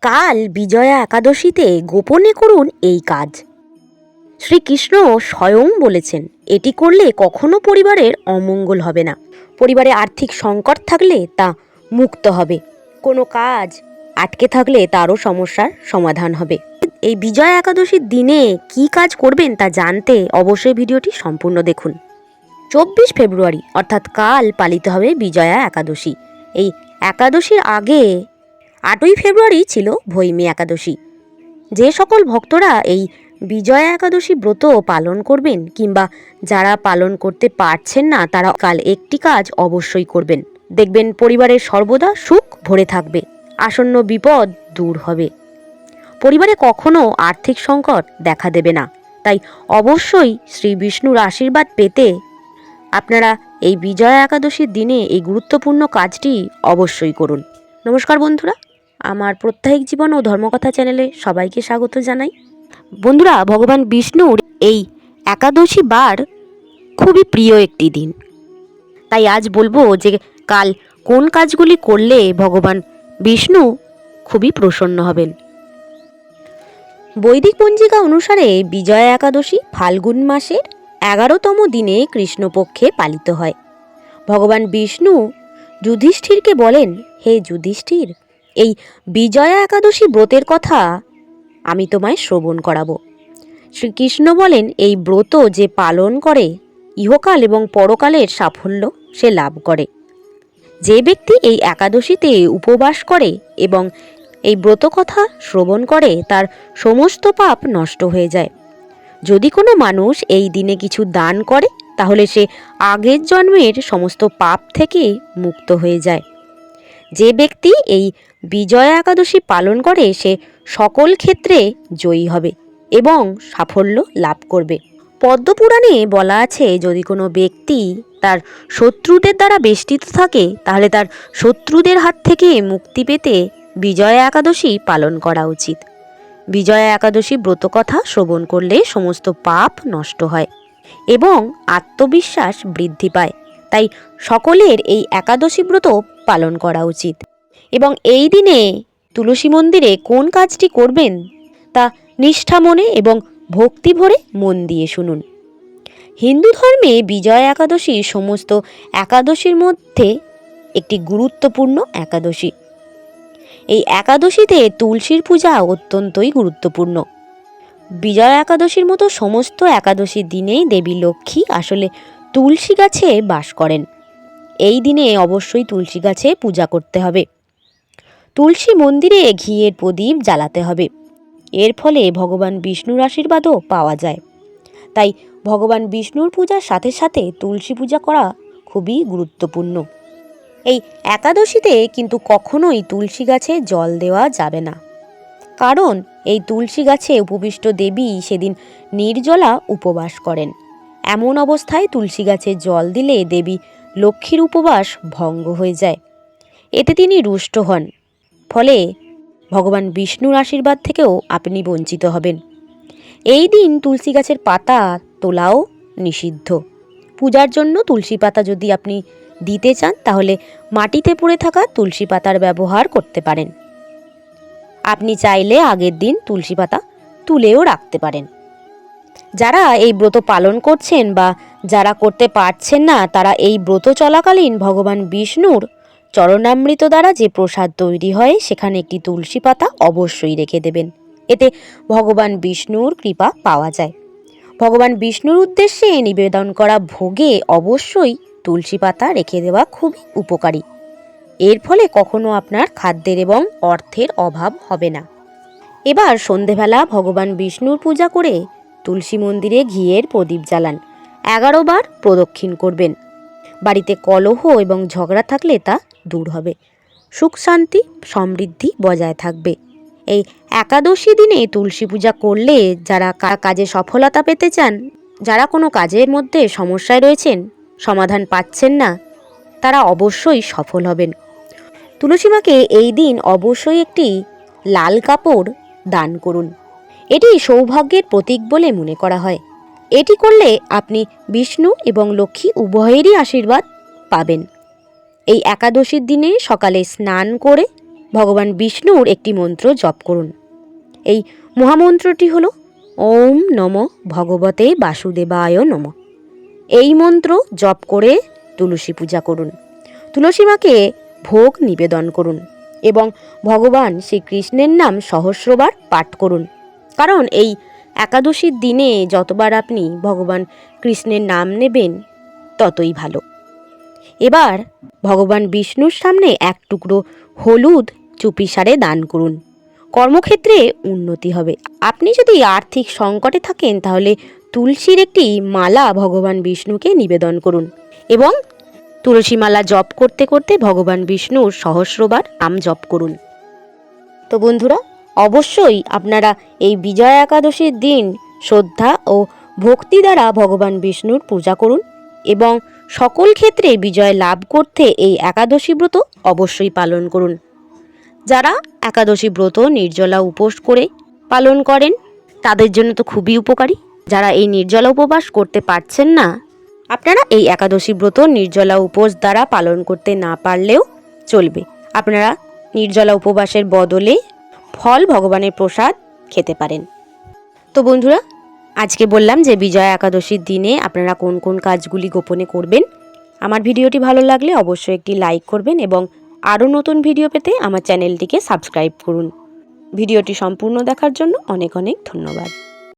কাল বিজয়া একাদশীতে গোপনে করুন এই কাজ। শ্রীকৃষ্ণ স্বয়ং বলেছেন, এটি করলে কখনো পরিবারের অমঙ্গল হবে না। পরিবারে আর্থিক সংকট থাকলে তা মুক্ত হবে, কোনো কাজ আটকে থাকলে তারও সমস্যার সমাধান হবে। এই বিজয়া একাদশীর দিনে কি কাজ করবেন তা জানতে অবশ্যই ভিডিওটি সম্পূর্ণ দেখুন। 24 ফেব্রুয়ারি অর্থাৎ কাল পালিত হবে বিজয়া একাদশী। এই একাদশীর আগে 8ই ফেব্রুয়ারি ছিল ভৈমী একাদশী। যে সকল ভক্তরা এই বিজয়া একাদশী ব্রত পালন করবেন কিংবা যারা পালন করতে পারছেন না, তারা কাল একটি কাজ অবশ্যই করবেন। দেখবেন পরিবারের সর্বদা সুখ ভরে থাকবে, আসন্ন বিপদ দূর হবে, পরিবারে কখনো আর্থিক সংকট দেখা দেবে না। তাই অবশ্যই শ্রী বিষ্ণুর আশীর্বাদ পেতে আপনারা এই বিজয়া একাদশীর দিনে এই গুরুত্বপূর্ণ কাজটি অবশ্যই করুন। নমস্কার বন্ধুরা, আমার প্রত্যাহিক জীবন ও ধর্মকথা চ্যানেলে সবাইকে স্বাগত জানাই। বন্ধুরা, ভগবান বিষ্ণুর এই একাদশী বার খুবই প্রিয় একটি দিন। তাই আজ বলবো যে কাল কোন কাজগুলি করলে ভগবান বিষ্ণু খুবই প্রসন্ন হবেন। বৈদিক পঞ্জিকা অনুসারে বিজয়া একাদশী ফাল্গুন মাসের 11তম দিনে কৃষ্ণপক্ষে পালিত হয়। ভগবান বিষ্ণু যুধিষ্ঠিরকে বলেন, হে যুধিষ্ঠির, এই বিজয়া একাদশী ব্রতের কথা আমি তোমায় শ্রবণ করাবো। শ্রীকৃষ্ণ বলেন, এই ব্রত যে পালন করে ইহকাল এবং পরকালের সাফল্য সে লাভ করে। যে ব্যক্তি এই একাদশীতে উপবাস করে এবং এই ব্রত কথা শ্রবণ করে তার সমস্ত পাপ নষ্ট হয়ে যায়। যদি কোনো মানুষ এই দিনে কিছু দান করে তাহলে সে আগের জন্মের সমস্ত পাপ থেকে মুক্ত হয়ে যায়। যে ব্যক্তি এই বিজয়া একাদশী পালন করে সে সকল ক্ষেত্রে জয়ী হবে এবং সাফল্য লাভ করবে। পদ্মপুরাণে বলা আছে, যদি কোনো ব্যক্তি তার শত্রুদের দ্বারা বেষ্টিত থাকে তাহলে তার শত্রুদের হাত থেকে মুক্তি পেতে বিজয়া একাদশী পালন করা উচিত। বিজয়া একাদশী ব্রতকথা শ্রবণ করলে সমস্ত পাপ নষ্ট হয় এবং আত্মবিশ্বাস বৃদ্ধি পায়। তাই সকলের এই একাদশী ব্রত পালন করা উচিত। এবং এই দিনে তুলসী মন্দিরে কোন কাজটি করবেন তা নিষ্ঠা মনে এবং ভক্তি ভরে মন দিয়ে শুনুন। হিন্দু ধর্মে বিজয়া একাদশী সমস্ত একাদশীর মধ্যে একটি গুরুত্বপূর্ণ একাদশী। এই একাদশীতে তুলসীর পূজা অত্যন্তই গুরুত্বপূর্ণ। বিজয়া একাদশীর মতো সমস্ত একাদশীর দিনেই দেবী লক্ষ্মী আসলে তুলসী গাছে বাস করেন। এই দিনে অবশ্যই তুলসী গাছে পূজা করতে হবে। তুলসী মন্দিরে ঘিয়ের প্রদীপ জ্বালাতে হবে। এর ফলে ভগবান বিষ্ণুর আশীর্বাদও পাওয়া যায়। তাই ভগবান বিষ্ণুর পূজার সাথে সাথে তুলসী পূজা করা খুবই গুরুত্বপূর্ণ। এই একাদশীতে কিন্তু কখনোই তুলসী গাছে জল দেওয়া যাবে না, কারণ এই তুলসী গাছে উপবিষ্ট দেবী সেদিন নির্জলা উপবাস করেন। এমন অবস্থায় তুলসী গাছে জল দিলে দেবী লক্ষ্মীর উপবাস ভঙ্গ হয়ে যায়, এতে তিনি রুষ্ট হন। ফলে ভগবান বিষ্ণুর আশীর্বাদ থেকেও আপনি বঞ্চিত হবেন। এই দিন তুলসী গাছের পাতা তোলাও নিষিদ্ধ। পূজার জন্য তুলসী পাতা যদি আপনি দিতে চান তাহলে মাটিতে পড়ে থাকা তুলসী পাতার ব্যবহার করতে পারেন। আপনি চাইলে আগের দিন তুলসী পাতা তুলেও রাখতে পারেন। যারা এই ব্রত পালন করছেন বা যারা করতে পারছেন না, তারা এই ব্রত চলাকালীন ভগবান বিষ্ণুর চরণামৃত দ্বারা যে প্রসাদ তৈরি হয় সেখানে একটি তুলসী পাতা অবশ্যই রেখে দেবেন। এতে ভগবান বিষ্ণুর কৃপা পাওয়া যায়। ভগবান বিষ্ণুর উদ্দেশ্যে নিবেদন করা ভোগে অবশ্যই তুলসী পাতা রেখে দেওয়া খুবই উপকারী। এর ফলে কখনো আপনার খাদ্যের এবং অর্থের অভাব হবে না। এবার সন্ধেবেলা ভগবান বিষ্ণুর পূজা করে তুলসী মন্দিরে ঘিয়ের প্রদীপ জ্বালান। 11 বার প্রদক্ষিণ করবেন। বাড়িতে কলহ এবং ঝগড়া থাকলে তা দূর হবে। সুখ শান্তি সমৃদ্ধি বজায় থাকবে। এই একাদশী দিনে তুলসী পূজা করলে যারা কাজে সফলতা পেতে চান, যারা কোনো কাজের মধ্যে সমস্যায় রয়েছেন, সমাধান পাচ্ছেন না, তারা অবশ্যই সফল হবেন। তুলসী মাকে এই দিন অবশ্যই একটি লাল কাপড় দান করুন। এটি সৌভাগ্যের প্রতীক বলে মনে করা হয়। এটি করলে আপনি বিষ্ণু এবং লক্ষ্মী উভয়েরই আশীর্বাদ পাবেন। এই একাদশীর দিনে সকালে স্নান করে ভগবান বিষ্ণুর একটি মন্ত্র জপ করুন। এই মহামন্ত্রটি হল ওম নমঃ ভগবতে বাসুদেবায় নমঃ। এই মন্ত্র জপ করে তুলসী পূজা করুন, তুলসী মাকে ভোগ নিবেদন করুন এবং ভগবান শ্রীকৃষ্ণের নাম সহস্রবার পাঠ করুন। কারণ এই একাদশীর দিনে যতবার আপনি ভগবান কৃষ্ণের নাম নেবেন ততই ভালো। এবার ভগবান বিষ্ণুর সামনে এক টুকরো হলুদ চুপিসারে দান করুন। কর্মক্ষেত্রে উন্নতি হবে। আপনি যদি আর্থিক সংকটে থাকেন তাহলে তুলসীর একটি মালা ভগবান বিষ্ণুকে নিবেদন করুন এবং তুলসী মালা জপ করতে করতে ভগবান বিষ্ণুর সহস্রবার নাম জপ করুন। তো বন্ধুরা, অবশ্যই আপনারা এই বিজয়া একাদশীর দিন শ্রদ্ধা ও ভক্তি দ্বারা ভগবান বিষ্ণুর পূজা করুন এবং সকল ক্ষেত্রে বিজয় লাভ করতে এই একাদশী ব্রত অবশ্যই পালন করুন। যারা একাদশী ব্রত নির্জলা উপোস করে পালন করেন তাদের জন্য তো খুবই উপকারী। যারা এই নির্জলা উপবাস করতে পারছেন না, আপনারা এই একাদশী ব্রত নির্জলা উপোস দ্বারা পালন করতে না পারলেও চলবে। আপনারা নির্জলা উপবাসের বদলে ফল ভগবানের প্রসাদ খেতে পারেন। তো বন্ধুরা, আজকে বললাম যে বিজয়া একাদশীর দিনে আপনারা কোন কোন কাজগুলি গোপনে করবেন। আমার ভিডিওটি ভালো লাগলে অবশ্যই একটি লাইক করবেন এবং আরও নতুন ভিডিও পেতে আমার চ্যানেলটিকে সাবস্ক্রাইব করুন। ভিডিওটি সম্পূর্ণ দেখার জন্য অনেক অনেক ধন্যবাদ।